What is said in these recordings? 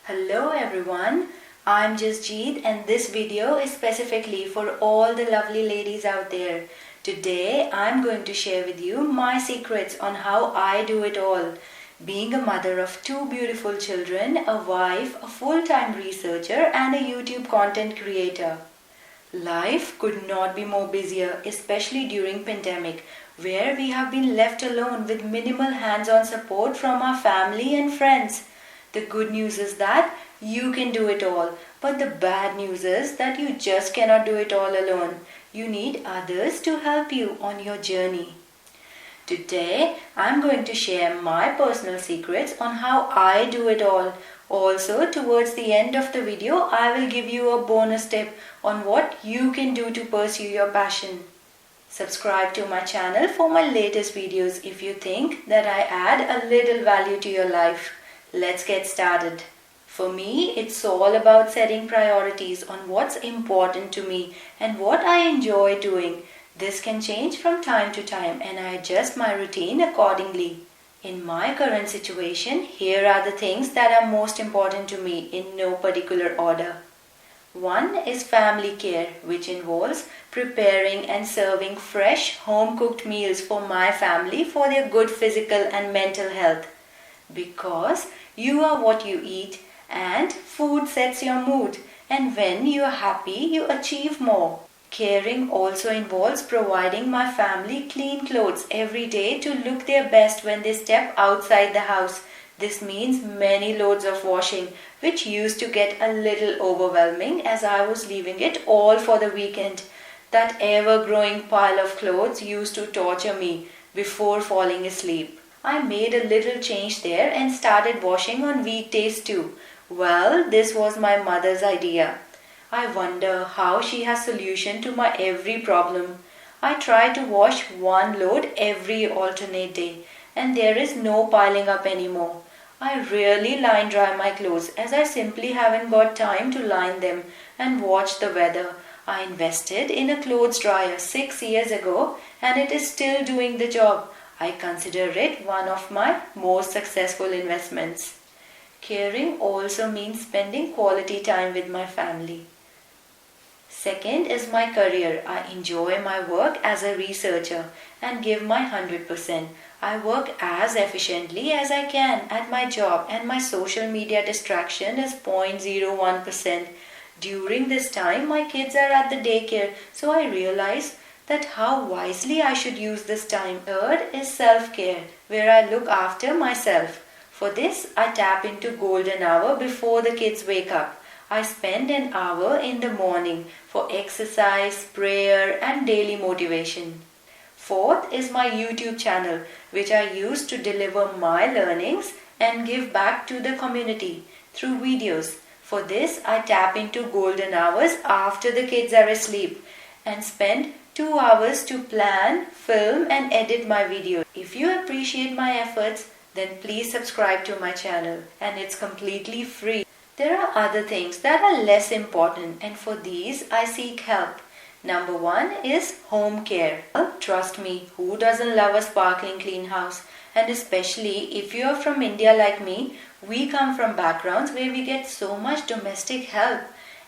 Hello everyone, I'm Jasjeet and this video is specifically for all the lovely ladies out there. Today I'm going to share with you my secrets on how I do it all. Being a mother of two beautiful children, a wife, a full-time researcher and a YouTube content creator. Life could not be more busier, especially during pandemic, where we have been left alone with minimal hands-on support from our family and friends. The good news is that you can do it all, but the bad news is that you just cannot do it all alone. You need others to help you on your journey. Today, I'm going to share my personal secrets on how I do it all. Also, towards the end of the video, I will give you a bonus tip on what you can do to pursue your passion. Subscribe to my channel for my latest videos if you think that I add a little value to your life. Let's get started. For me, it's all about setting priorities on what's important to me and what I enjoy doing. This can change from time to time and I adjust my routine accordingly. In my current situation, here are the things that are most important to me in no particular order. One is family care, which involves preparing and serving fresh, home-cooked meals for my family for their good physical and mental health. Because you are what you eat and food sets your mood, and when you are happy, you achieve more. Caring also involves providing my family clean clothes every day to look their best when they step outside the house. This means many loads of washing, which used to get a little overwhelming as I was leaving it all for the weekend. That ever-growing pile of clothes used to torture me before falling asleep. I made a little change there and started washing on weekdays too. Well, this was my mother's idea. I wonder how she has solution to my every problem. I try to wash one load every alternate day and there is no piling up anymore. I rarely line dry my clothes as I simply haven't got time to line them and watch the weather. I invested in a clothes dryer 6 years ago and it is still doing the job. I consider it one of my most successful investments. Caring also means spending quality time with my family. Second is my career. I enjoy my work as a researcher and give my 100%. I work as efficiently as I can at my job and my social media distraction is 0.01%. During this time, my kids are at the daycare, so I realize that how wisely I should use this time. Third is self-care, where I look after myself. For this, I tap into golden hour before the kids wake up. I spend an hour in the morning for exercise, prayer and daily motivation. Fourth is my YouTube channel, which I use to deliver my learnings and give back to the community through videos. For this, I tap into golden hours after the kids are asleep and spend 2 hours to plan, film and edit my videos. If you appreciate my efforts, then please subscribe to my channel and it's completely free. There are other things that are less important and for these I seek help. Number 1 is home care. Trust me, who doesn't love a sparkling clean house? And especially if you are from India like me, we come from backgrounds where we get so much domestic help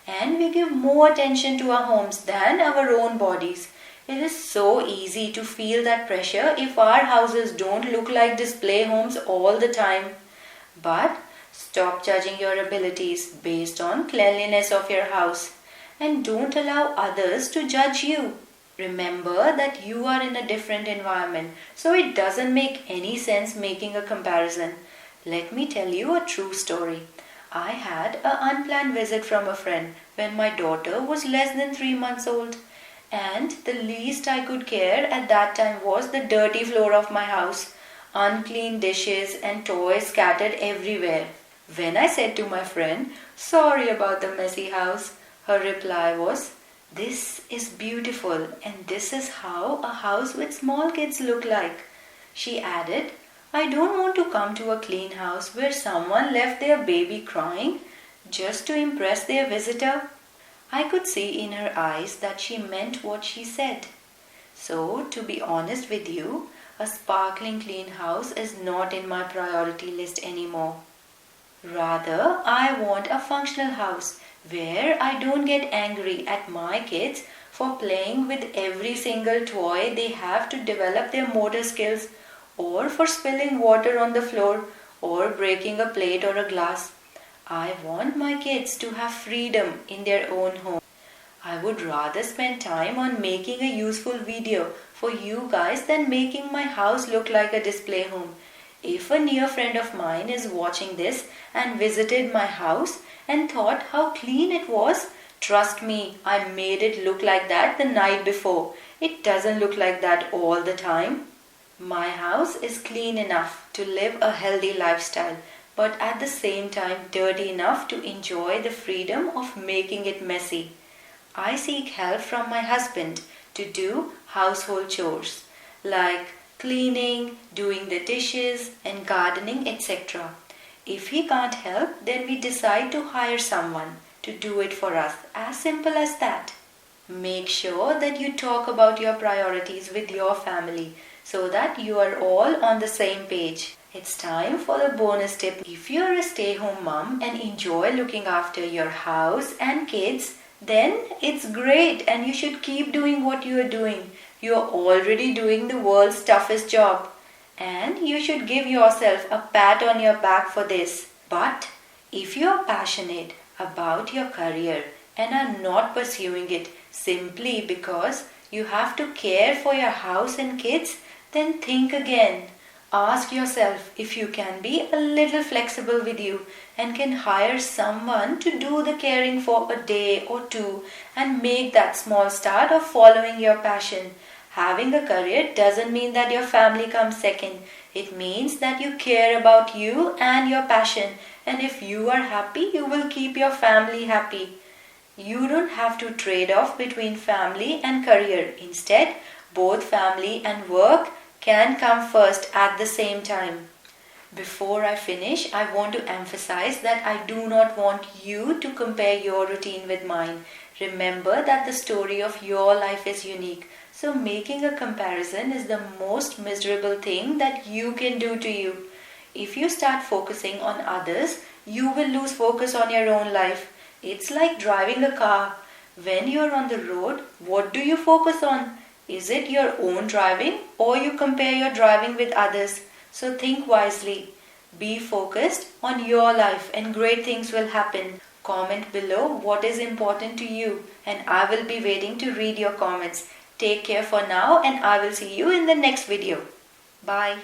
and we give more attention to our homes than our own bodies. It is so easy to feel that pressure if our houses don't look like display homes all the time. But stop judging your abilities based on cleanliness of your house and don't allow others to judge you. Remember that you are in a different environment, so it doesn't make any sense making a comparison. Let me tell you a true story. I had an unplanned visit from a friend when my daughter was less than 3 months old. And the least I could care at that time was the dirty floor of my house, unclean dishes and toys scattered everywhere. When I said to my friend, "Sorry about the messy house," her reply was, "This is beautiful and this is how a house with small kids look like." She added, "I don't want to come to a clean house where someone left their baby crying just to impress their visitor." I could see in her eyes that she meant what she said. So, to be honest with you, a sparkling clean house is not in my priority list anymore. Rather, I want a functional house where I don't get angry at my kids for playing with every single toy they have to develop their motor skills, or for spilling water on the floor or breaking a plate or a glass. I want my kids to have freedom in their own home. I would rather spend time on making a useful video for you guys than making my house look like a display home. If a near friend of mine is watching this and visited my house and thought how clean it was, trust me, I made it look like that the night before. It doesn't look like that all the time. My house is clean enough to live a healthy lifestyle, but at the same time dirty enough to enjoy the freedom of making it messy. I seek help from my husband to do household chores like cleaning, doing the dishes, and gardening, etc. If he can't help, then we decide to hire someone to do it for us. As simple as that. Make sure that you talk about your priorities with your family so that you are all on the same page. It's time for the bonus tip. If you're a stay-home mom and enjoy looking after your house and kids, then it's great and you should keep doing what you are doing. You're already doing the world's toughest job and you should give yourself a pat on your back for this. But if you're passionate about your career and are not pursuing it simply because you have to care for your house and kids, then think again. Ask yourself if you can be a little flexible with you and can hire someone to do the caring for a day or two and make that small start of following your passion. Having a career doesn't mean that your family comes second. It means that you care about you and your passion, and if you are happy, you will keep your family happy. You don't have to trade off between family and career. Instead, both family and work can come first at the same time. Before I finish, I want to emphasize that I do not want you to compare your routine with mine. Remember that the story of your life is unique. So making a comparison is the most miserable thing that you can do to you. If you start focusing on others, you will lose focus on your own life. It's like driving a car. When you're on the road, what do you focus on? Is it your own driving or you compare your driving with others? So think wisely. Be focused on your life and great things will happen. Comment below what is important to you and I will be waiting to read your comments. Take care for now and I will see you in the next video. Bye.